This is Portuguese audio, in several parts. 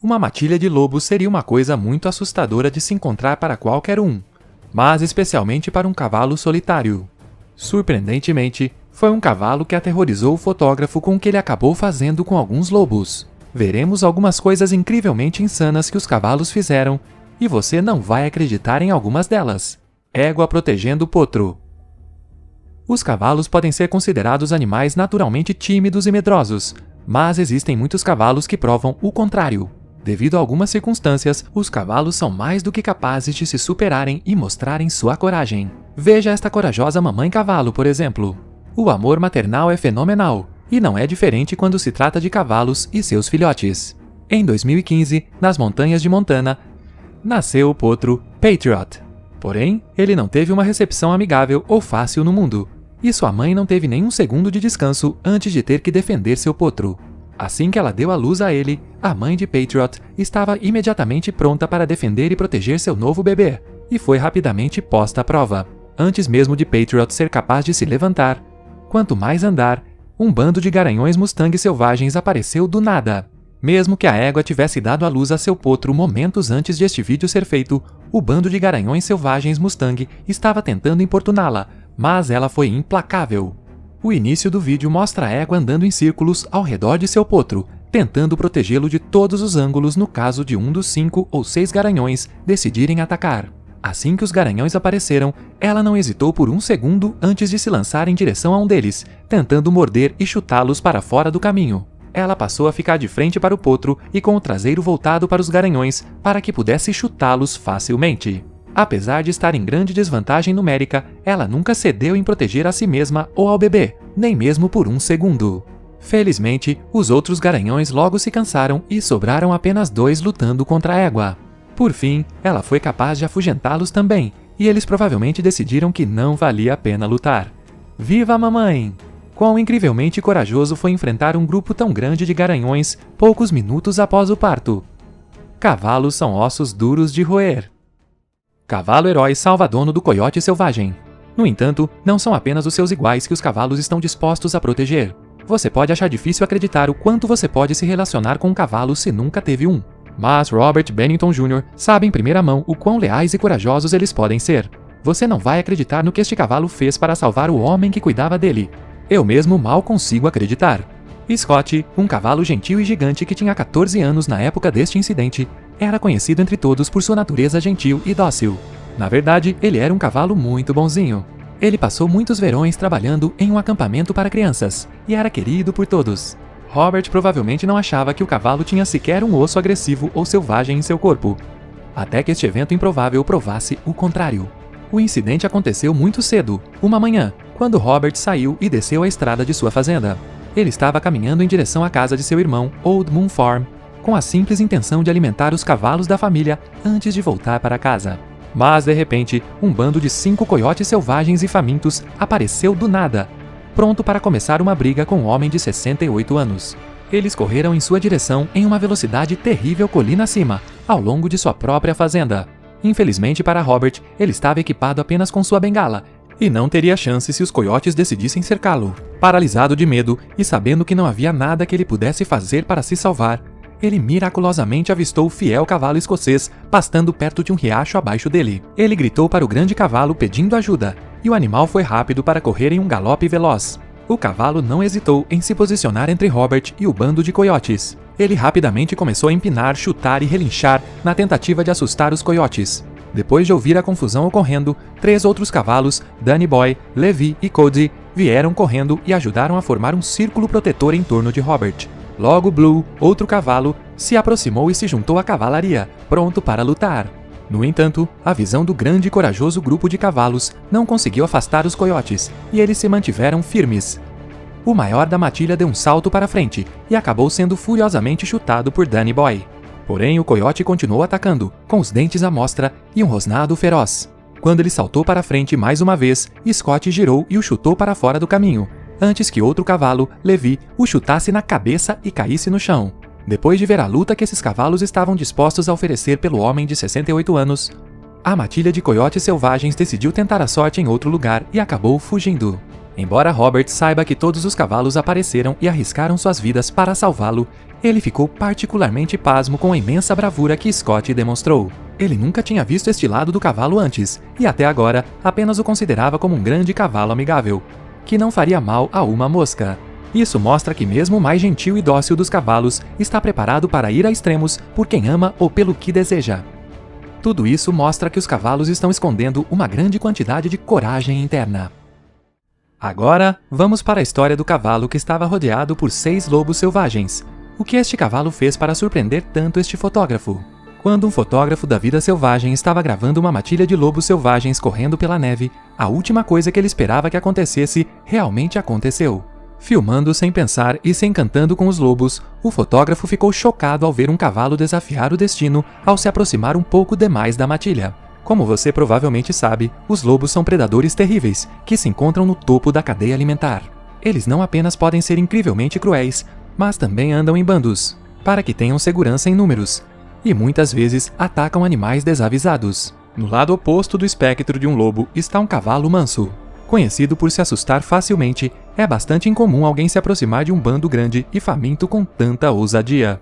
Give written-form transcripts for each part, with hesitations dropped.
Uma matilha de lobos seria uma coisa muito assustadora de se encontrar para qualquer um, mas especialmente para um cavalo solitário. Surpreendentemente, foi um cavalo que aterrorizou o fotógrafo com o que ele acabou fazendo com alguns lobos. Veremos algumas coisas incrivelmente insanas que os cavalos fizeram, e você não vai acreditar em algumas delas. Égua protegendo o potro. Os cavalos podem ser considerados animais naturalmente tímidos e medrosos, mas existem muitos cavalos que provam o contrário. Devido a algumas circunstâncias, os cavalos são mais do que capazes de se superarem e mostrarem sua coragem. Veja esta corajosa mamãe cavalo, por exemplo. O amor maternal é fenomenal, e não é diferente quando se trata de cavalos e seus filhotes. Em 2015, nas montanhas de Montana, nasceu o potro Patriot. Porém, ele não teve uma recepção amigável ou fácil no mundo, e sua mãe não teve nenhum segundo de descanso antes de ter que defender seu potro. Assim que ela deu à luz a ele, a mãe de Patriot estava imediatamente pronta para defender e proteger seu novo bebê, e foi rapidamente posta à prova. Antes mesmo de Patriot ser capaz de se levantar, quanto mais andar, um bando de garanhões Mustang selvagens apareceu do nada. Mesmo que a égua tivesse dado à luz a seu potro momentos antes de este vídeo ser feito, o bando de garanhões selvagens Mustang estava tentando importuná-la, mas ela foi implacável. O início do vídeo mostra a égua andando em círculos ao redor de seu potro, tentando protegê-lo de todos os ângulos no caso de um dos 5 ou 6 garanhões decidirem atacar. Assim que os garanhões apareceram, ela não hesitou por um segundo antes de se lançar em direção a um deles, tentando morder e chutá-los para fora do caminho. Ela passou a ficar de frente para o potro e com o traseiro voltado para os garanhões para que pudesse chutá-los facilmente. Apesar de estar em grande desvantagem numérica, ela nunca cedeu em proteger a si mesma ou ao bebê, nem mesmo por um segundo. Felizmente, os outros garanhões logo se cansaram e sobraram apenas 2 lutando contra a égua. Por fim, ela foi capaz de afugentá-los também, e eles provavelmente decidiram que não valia a pena lutar. Viva a mamãe! Quão incrivelmente corajoso foi enfrentar um grupo tão grande de garanhões poucos minutos após o parto. Cavalos são ossos duros de roer. Cavalo herói salva dono do coiote selvagem. No entanto, não são apenas os seus iguais que os cavalos estão dispostos a proteger. Você pode achar difícil acreditar o quanto você pode se relacionar com um cavalo se nunca teve um. Mas Robert Bennington Jr. sabe em primeira mão o quão leais e corajosos eles podem ser. Você não vai acreditar no que este cavalo fez para salvar o homem que cuidava dele. Eu mesmo mal consigo acreditar. Scott, um cavalo gentil e gigante que tinha 14 anos na época deste incidente, era conhecido entre todos por sua natureza gentil e dócil. Na verdade, ele era um cavalo muito bonzinho. Ele passou muitos verões trabalhando em um acampamento para crianças, e era querido por todos. Robert provavelmente não achava que o cavalo tinha sequer um osso agressivo ou selvagem em seu corpo, até que este evento improvável provasse o contrário. O incidente aconteceu muito cedo, uma manhã, quando Robert saiu e desceu a estrada de sua fazenda. Ele estava caminhando em direção à casa de seu irmão, Old Moon Farm, com a simples intenção de alimentar os cavalos da família antes de voltar para casa. Mas, de repente, um bando de 5 coiotes selvagens e famintos apareceu do nada, pronto para começar uma briga com um homem de 68 anos. Eles correram em sua direção em uma velocidade terrível colina acima, ao longo de sua própria fazenda. Infelizmente para Robert, ele estava equipado apenas com sua bengala, e não teria chance se os coiotes decidissem cercá-lo. Paralisado de medo e sabendo que não havia nada que ele pudesse fazer para se salvar, ele miraculosamente avistou o fiel cavalo escocês pastando perto de um riacho abaixo dele. Ele gritou para o grande cavalo pedindo ajuda, e o animal foi rápido para correr em um galope veloz. O cavalo não hesitou em se posicionar entre Robert e o bando de coiotes. Ele rapidamente começou a empinar, chutar e relinchar na tentativa de assustar os coiotes. Depois de ouvir a confusão ocorrendo, 3 outros cavalos, Danny Boy, Levi e Cody, vieram correndo e ajudaram a formar um círculo protetor em torno de Robert. Logo Blue, outro cavalo, se aproximou e se juntou à cavalaria, pronto para lutar. No entanto, a visão do grande e corajoso grupo de cavalos não conseguiu afastar os coiotes, e eles se mantiveram firmes. O maior da matilha deu um salto para frente e acabou sendo furiosamente chutado por Danny Boy. Porém, o coiote continuou atacando, com os dentes à mostra e um rosnado feroz. Quando ele saltou para frente mais uma vez, Scott girou e o chutou para fora do caminho, antes que outro cavalo, Levi, o chutasse na cabeça e caísse no chão. Depois de ver a luta que esses cavalos estavam dispostos a oferecer pelo homem de 68 anos, a matilha de coiotes selvagens decidiu tentar a sorte em outro lugar e acabou fugindo. Embora Robert saiba que todos os cavalos apareceram e arriscaram suas vidas para salvá-lo, Ele ficou particularmente pasmo com a imensa bravura que Scott demonstrou. Ele nunca tinha visto este lado do cavalo antes, e até agora apenas o considerava como um grande cavalo amigável, que não faria mal a uma mosca. Isso mostra que mesmo o mais gentil e dócil dos cavalos está preparado para ir a extremos por quem ama ou pelo que deseja. Tudo isso mostra que os cavalos estão escondendo uma grande quantidade de coragem interna. Agora, vamos para a história do cavalo que estava rodeado por 6 lobos selvagens. O que este cavalo fez para surpreender tanto este fotógrafo? Quando um fotógrafo da vida selvagem estava gravando uma matilha de lobos selvagens correndo pela neve, a última coisa que ele esperava que acontecesse realmente aconteceu. Filmando sem pensar e se encantando com os lobos, o fotógrafo ficou chocado ao ver um cavalo desafiar o destino ao se aproximar um pouco demais da matilha. Como você provavelmente sabe, os lobos são predadores terríveis, que se encontram no topo da cadeia alimentar. Eles não apenas podem ser incrivelmente cruéis, mas também andam em bandos, para que tenham segurança em números, e muitas vezes atacam animais desavisados. No lado oposto do espectro de um lobo está um cavalo manso. Conhecido por se assustar facilmente, é bastante incomum alguém se aproximar de um bando grande e faminto com tanta ousadia.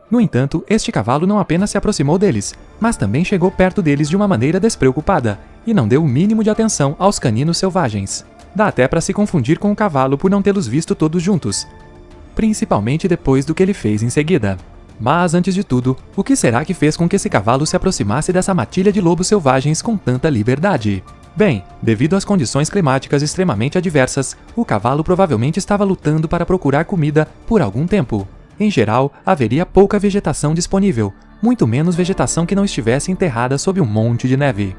No entanto, este cavalo não apenas se aproximou deles, mas também chegou perto deles de uma maneira despreocupada, e não deu o mínimo de atenção aos caninos selvagens. Dá até para se confundir com o cavalo por não tê-los visto todos juntos, principalmente depois do que ele fez em seguida. Mas, antes de tudo, o que será que fez com que esse cavalo se aproximasse dessa matilha de lobos selvagens com tanta liberdade? Bem, devido às condições climáticas extremamente adversas, o cavalo provavelmente estava lutando para procurar comida por algum tempo. Em geral, haveria pouca vegetação disponível, muito menos vegetação que não estivesse enterrada sob um monte de neve.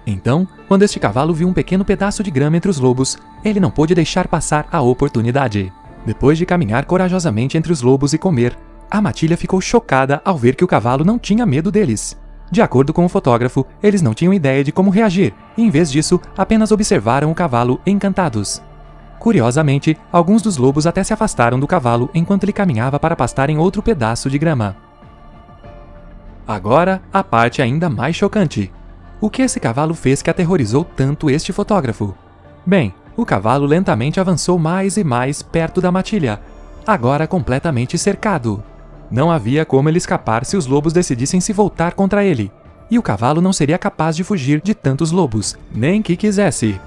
Então, quando este cavalo viu um pequeno pedaço de grama entre os lobos, ele não pôde deixar passar a oportunidade. Depois de caminhar corajosamente entre os lobos e comer, a matilha ficou chocada ao ver que o cavalo não tinha medo deles. De acordo com o fotógrafo, eles não tinham ideia de como reagir, e em vez disso, apenas observaram o cavalo encantados. Curiosamente, alguns dos lobos até se afastaram do cavalo enquanto ele caminhava para pastar em outro pedaço de grama. Agora, a parte ainda mais chocante. O que esse cavalo fez que aterrorizou tanto este fotógrafo? Bem, o cavalo lentamente avançou mais e mais perto da matilha, agora completamente cercado. Não havia como ele escapar se os lobos decidissem se voltar contra ele, e o cavalo não seria capaz de fugir de tantos lobos, nem que quisesse.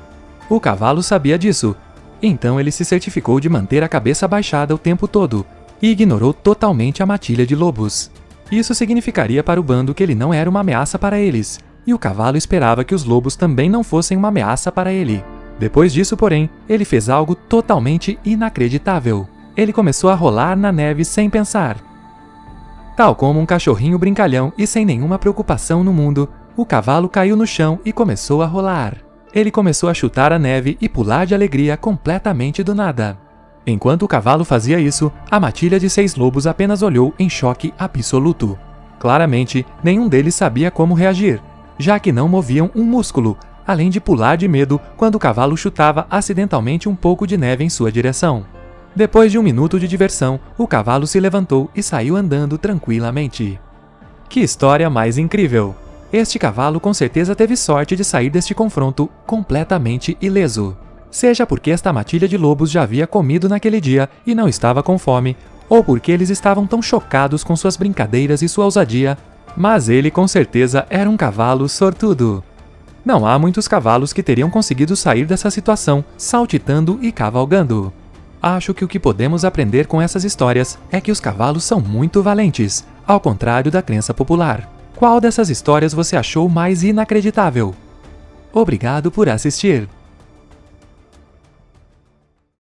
O cavalo sabia disso, então ele se certificou de manter a cabeça baixada o tempo todo, e ignorou totalmente a matilha de lobos. Isso significaria para o bando que ele não era uma ameaça para eles, e o cavalo esperava que os lobos também não fossem uma ameaça para ele. Depois disso, porém, ele fez algo totalmente inacreditável. Ele começou a rolar na neve sem pensar. Tal como um cachorrinho brincalhão e sem nenhuma preocupação no mundo, o cavalo caiu no chão e começou a rolar. Ele começou a chutar a neve e pular de alegria completamente do nada. Enquanto o cavalo fazia isso, a matilha de 6 lobos apenas olhou em choque absoluto. Claramente, nenhum deles sabia como reagir, já que não moviam um músculo, além de pular de medo quando o cavalo chutava acidentalmente um pouco de neve em sua direção. Depois de um minuto de diversão, o cavalo se levantou e saiu andando tranquilamente. Que história mais incrível! Este cavalo com certeza teve sorte de sair deste confronto completamente ileso. Seja porque esta matilha de lobos já havia comido naquele dia e não estava com fome, ou porque eles estavam tão chocados com suas brincadeiras e sua ousadia, mas ele com certeza era um cavalo sortudo. Não há muitos cavalos que teriam conseguido sair dessa situação saltitando e cavalgando. Acho que o que podemos aprender com essas histórias é que os cavalos são muito valentes, ao contrário da crença popular. Qual dessas histórias você achou mais inacreditável? Obrigado por assistir!